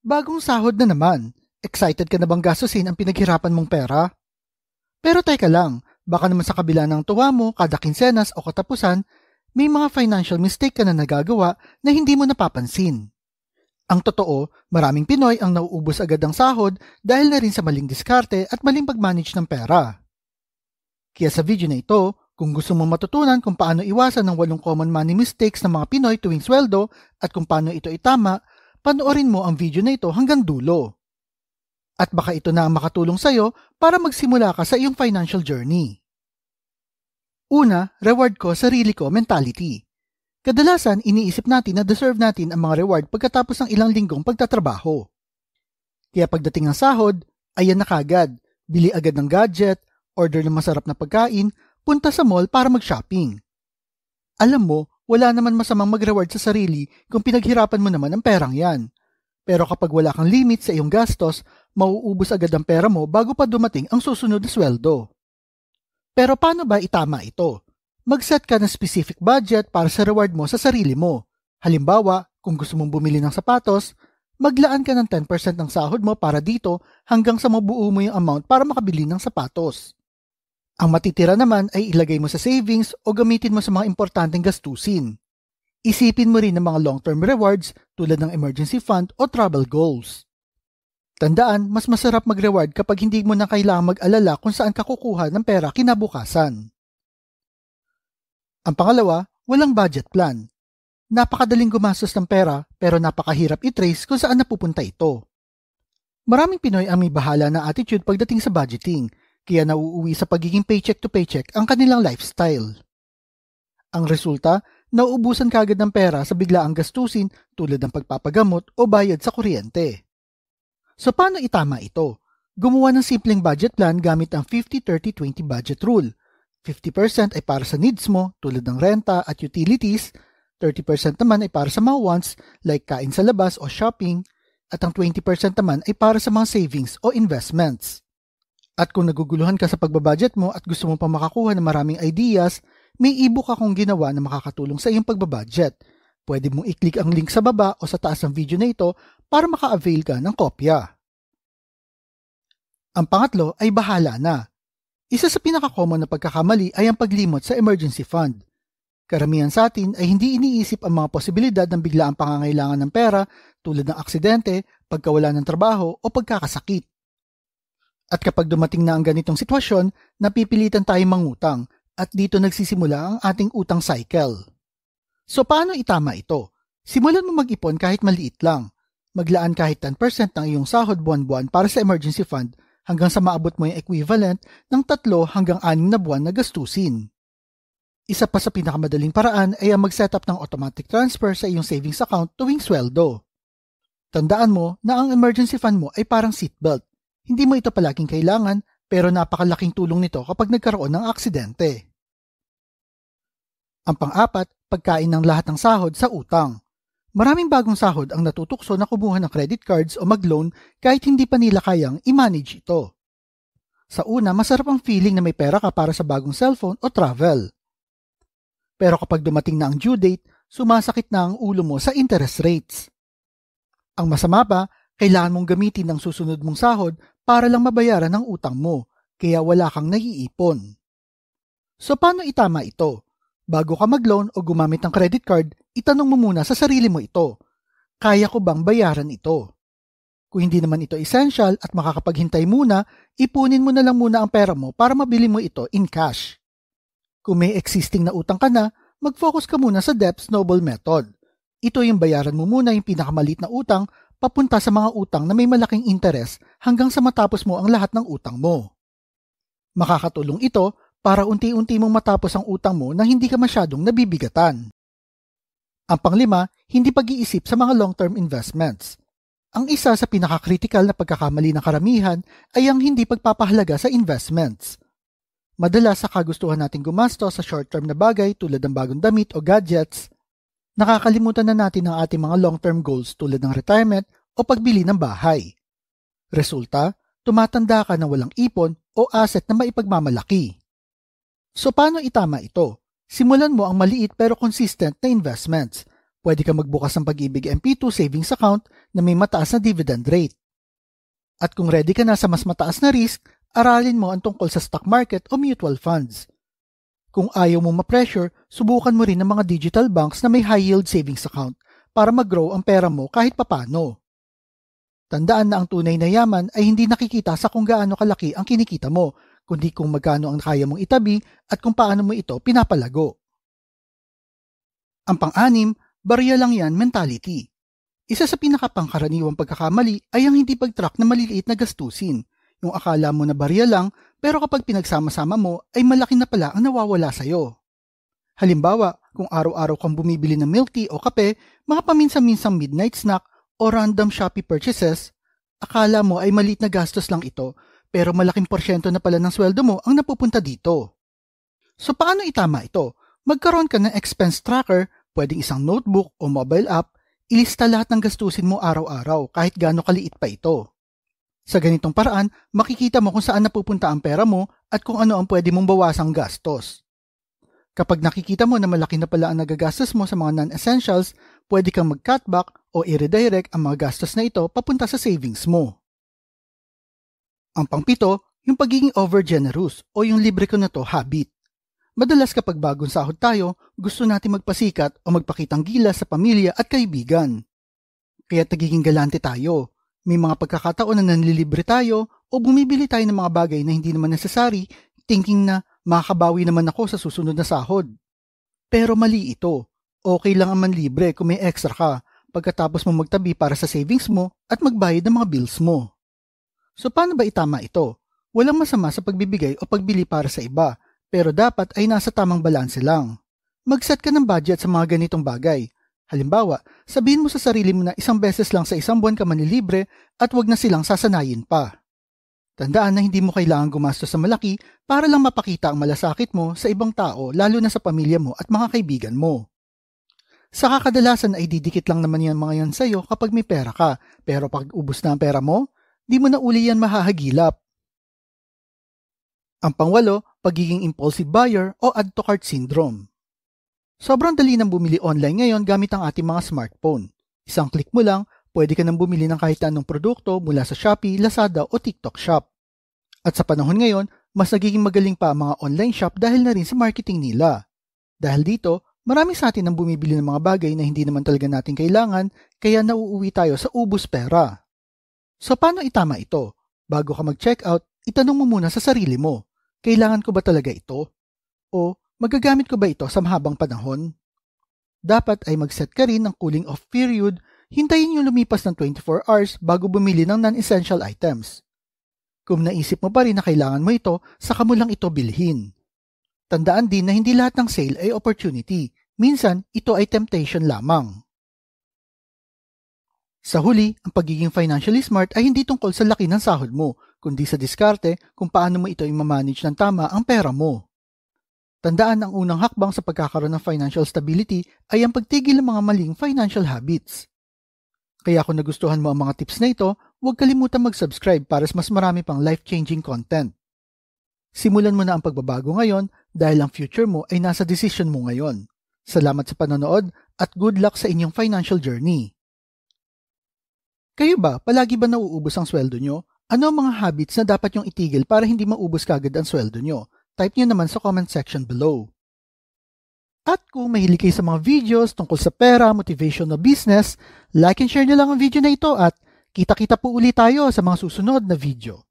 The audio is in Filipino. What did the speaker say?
Bagong sahod na naman. Excited ka na bang gastusin ang pinaghirapan mong pera? Pero teka lang, baka naman sa kabila ng tuwa mo kada kinsenas o katapusan, may mga financial mistake ka na nagagawa na hindi mo napapansin. Ang totoo, maraming Pinoy ang nauubos agad ng sahod dahil na rin sa maling diskarte at maling pag-manage ng pera. Kaya sa video na ito, kung gusto mong matutunan kung paano iwasan ng 8 common money mistakes ng mga Pinoy tuwing sweldo at kung paano ito itama, panoorin mo ang video na ito hanggang dulo. At baka ito na ang makatulong sa'yo para magsimula ka sa iyong financial journey. Una, reward ko, sarili ko mentality. Kadalasan, iniisip natin na deserve natin ang mga reward pagkatapos ng ilang linggong pagtatrabaho. Kaya pagdating ng sahod, ayan na kagad, bili agad ng gadget, order ng masarap na pagkain, punta sa mall para mag-shopping. Alam mo, wala naman masamang mag-reward sa sarili kung pinaghirapan mo naman ang perang yan. Pero kapag wala kang limit sa iyong gastos, mauubos agad ang pera mo bago pa dumating ang susunod na sweldo. Pero paano ba itama ito? Mag-set ka ng specific budget para sa reward mo sa sarili mo. Halimbawa, kung gusto mong bumili ng sapatos, maglaan ka ng 10% ng sahod mo para dito hanggang sa mabuo mo yung amount para makabili ng sapatos. Ang matitira naman ay ilagay mo sa savings o gamitin mo sa mga importanteng gastusin. Isipin mo rin ng mga long-term rewards tulad ng emergency fund o travel goals. Tandaan, mas masarap mag-reward kapag hindi mo na kailangang mag-alala kung saan ka kukuha ng pera kinabukasan. Ang pangalawa, walang budget plan. Napakadaling gumastos ng pera pero napakahirap i-trace kung saan napupunta ito. Maraming Pinoy ang may bahala na attitude pagdating sa budgeting, kaya nauuwi sa pagiging paycheck to paycheck ang kanilang lifestyle. Ang resulta, nauubusan kagad ng pera sa biglaang gastusin tulad ng pagpapagamot o bayad sa kuryente. So paano itama ito? Gumawa ng simpleng budget plan gamit ang 50-30-20 budget rule. 50% ay para sa needs mo tulad ng renta at utilities, 30% naman ay para sa mga wants like kain sa labas o shopping, at ang 20% naman ay para sa mga savings o investments. At kung naguguluhan ka sa pagbabudget mo at gusto mo pa makakuha ng maraming ideas, may ebook akong ginawa na makakatulong sa iyong pagbabudget. Pwede mong i-click ang link sa baba o sa taas ng video na ito para maka-avail ka ng kopya. Ang pangatlo ay bahala na. Isa sa pinaka-common na pagkakamali ay ang paglimot sa emergency fund. Karamihan sa atin ay hindi iniisip ang mga posibilidad ng biglaang pangangailangan ng pera tulad ng aksidente, pagkawala ng trabaho o pagkakasakit. At kapag dumating na ang ganitong sitwasyon, napipilitan tayong mangutang at dito nagsisimula ang ating utang cycle. So paano itama ito? Simulan mo mag-ipon kahit maliit lang. Maglaan kahit 10% ng iyong sahod buwan-buwan para sa emergency fund hanggang sa maabot mo yung equivalent ng 3 hanggang 6 na buwan na gastusin. Isa pa sa pinakamadaling paraan ay ang mag-setup ng automatic transfer sa iyong savings account tuwing sweldo. Tandaan mo na ang emergency fund mo ay parang seatbelt. Hindi mo ito palaging kailangan pero napakalaking tulong nito kapag nagkaroon ng aksidente. Ang pang-apat, pagkain ng lahat ng sahod sa utang. Maraming bagong sahod ang natutukso na kumuha ng credit cards o mag-loan kahit hindi pa nila kayang i-manage ito. Sa una, masarap ang feeling na may pera ka para sa bagong cellphone o travel. Pero kapag dumating na ang due date, sumasakit na ang ulo mo sa interest rates. Ang masama pa, kailangan mong gamitin ang susunod mong sahod para lang mabayaran ang utang mo, kaya wala kang naiipon. So paano itama ito? Bago ka mag-loan o gumamit ng credit card, itanong mo muna sa sarili mo ito. Kaya ko bang bayaran ito? Kung hindi naman ito essential at makakapaghintay muna, ipunin mo na lang muna ang pera mo para mabili mo ito in cash. Kung may existing na utang ka na, mag-focus ka muna sa debt snowball method. Ito yung bayaran mo muna yung pinakamalit na utang papunta sa mga utang na may malaking interes hanggang sa matapos mo ang lahat ng utang mo. Makakatulong ito para unti-unti mong matapos ang utang mo nang hindi ka masyadong nabibigatan. Ang panglima, hindi pag-iisip sa mga long-term investments. Ang isa sa pinaka-critical na pagkakamali ng karamihan ay ang hindi pagpapahalaga sa investments. Madalas sa kagustuhan nating gumastos sa short-term na bagay tulad ng bagong damit o gadgets, nakakalimutan na natin ang ating mga long-term goals tulad ng retirement o pagbili ng bahay. Resulta, tumatanda ka na walang ipon o asset na maipagmamalaki. So paano itama ito? Simulan mo ang maliit pero consistent na investments. Pwede ka magbukas ng Pag-ibig MP2 savings account na may mataas na dividend rate. At kung ready ka na sa mas mataas na risk, aralin mo ang tungkol sa stock market o mutual funds. Kung ayaw mo ma-pressure, subukan mo rin ng mga digital banks na may high-yield savings account para mag-grow ang pera mo kahit papano. Tandaan na ang tunay na yaman ay hindi nakikita sa kung gaano kalaki ang kinikita mo, kundi kung magkano ang kaya mong itabi at kung paano mo ito pinapalago. Ang pang-anim, barya lang yan mentality. Isa sa pinakapangkaraniwang pagkakamali ay ang hindi pag-track na maliliit na gastusin. Yung akala mo na barya lang, pero kapag pinagsama-sama mo ay malaki na pala ang nawawala sa'yo. Halimbawa, kung araw-araw kang bumibili ng milk tea o kape, mga paminsan-minsang midnight snack o random Shopee purchases, akala mo ay maliit na gastos lang ito, pero malaking porsyento na pala ng sweldo mo ang napupunta dito. So paano itama ito? Magkaroon ka ng expense tracker, pwedeng isang notebook o mobile app, ilista lahat ng gastusin mo araw-araw kahit gaano kaliit pa ito. Sa ganitong paraan, makikita mo kung saan napupunta ang pera mo at kung ano ang pwede mong bawasang gastos. Kapag nakikita mo na malaki na pala ang nagagastos mo sa mga non-essentials, pwede kang mag-cutback o i-redirect ang mga gastos na ito papunta sa savings mo. Ang pang-pito, yung pagiging over-generous o yung libre ko na to habit. Madalas kapag bagong sahod tayo, gusto natin magpasikat o magpakitang gilas sa pamilya at kaibigan. Kaya nagiging galante tayo. May mga pagkakataon na nanlilibre tayo o bumibili tayo ng mga bagay na hindi naman necessary, thinking na makakabawi naman ako sa susunod na sahod. Pero mali ito. Okay lang ang manlibre kung may extra ka pagkatapos mo magtabi para sa savings mo at magbayad ng mga bills mo. So paano ba itama ito? Walang masama sa pagbibigay o pagbili para sa iba, pero dapat ay nasa tamang balanse lang. Mag-set ka ng budget sa mga ganitong bagay. Halimbawa, sabihin mo sa sarili mo na isang beses lang sa isang buwan ka manlilibre at wag na silang sasanayin pa. Tandaan na hindi mo kailangan gumastos sa malaki para lang mapakita ang malasakit mo sa ibang tao, lalo na sa pamilya mo at mga kaibigan mo. Sa kakadalasan ay didikit lang naman yan mga yan sa'yo kapag may pera ka, pero pag ubos na ang pera mo, di mo na uli yan mahahagilap. Ang pangwalo, pagiging impulsive buyer o add to cart syndrome. Sobrang dali nang bumili online ngayon gamit ang ating mga smartphone. Isang click mo lang, pwede ka nang bumili ng kahit anong produkto mula sa Shopee, Lazada o TikTok Shop. At sa panahon ngayon, mas nagiging magaling pa ang mga online shop dahil na rin sa marketing nila. Dahil dito, marami sa atin ang bumibili ng mga bagay na hindi naman talaga natin kailangan, kaya nauuwi tayo sa ubos pera. So paano itama ito? Bago ka mag-checkout, itanong mo muna sa sarili mo, kailangan ko ba talaga ito? O magagamit ko ba ito sa mahabang panahon? Dapat ay mag-set ka rin ng cooling off period, hintayin yung lumipas ng 24 hours bago bumili ng non-essential items. Kung naisip mo pa rin na kailangan mo ito, saka mo lang ito bilhin. Tandaan din na hindi lahat ng sale ay opportunity. Minsan, ito ay temptation lamang. Sa huli, ang pagiging financially smart ay hindi tungkol sa laki ng sahod mo, kundi sa diskarte kung paano mo ito i-manage ng tama ang pera mo. Tandaan ang unang hakbang sa pagkakaroon ng financial stability ay ang pagtigil ng mga maling financial habits. Kaya kung nagustuhan mo ang mga tips na ito, huwag kalimutan mag-subscribe para sa mas marami pang life-changing content. Simulan mo na ang pagbabago ngayon dahil ang future mo ay nasa decision mo ngayon. Salamat sa panonood at good luck sa inyong financial journey. Kayo ba, palagi ba nauubos ang sweldo nyo? Ano ang mga habits na dapat yung itigil para hindi maubos kagad ang sweldo nyo? Type nyo naman sa comment section below. At kung mahilig kayo sa mga videos tungkol sa pera, motivation na business, like and share nyo lang ang video na ito at kita-kita po ulit tayo sa mga susunod na video.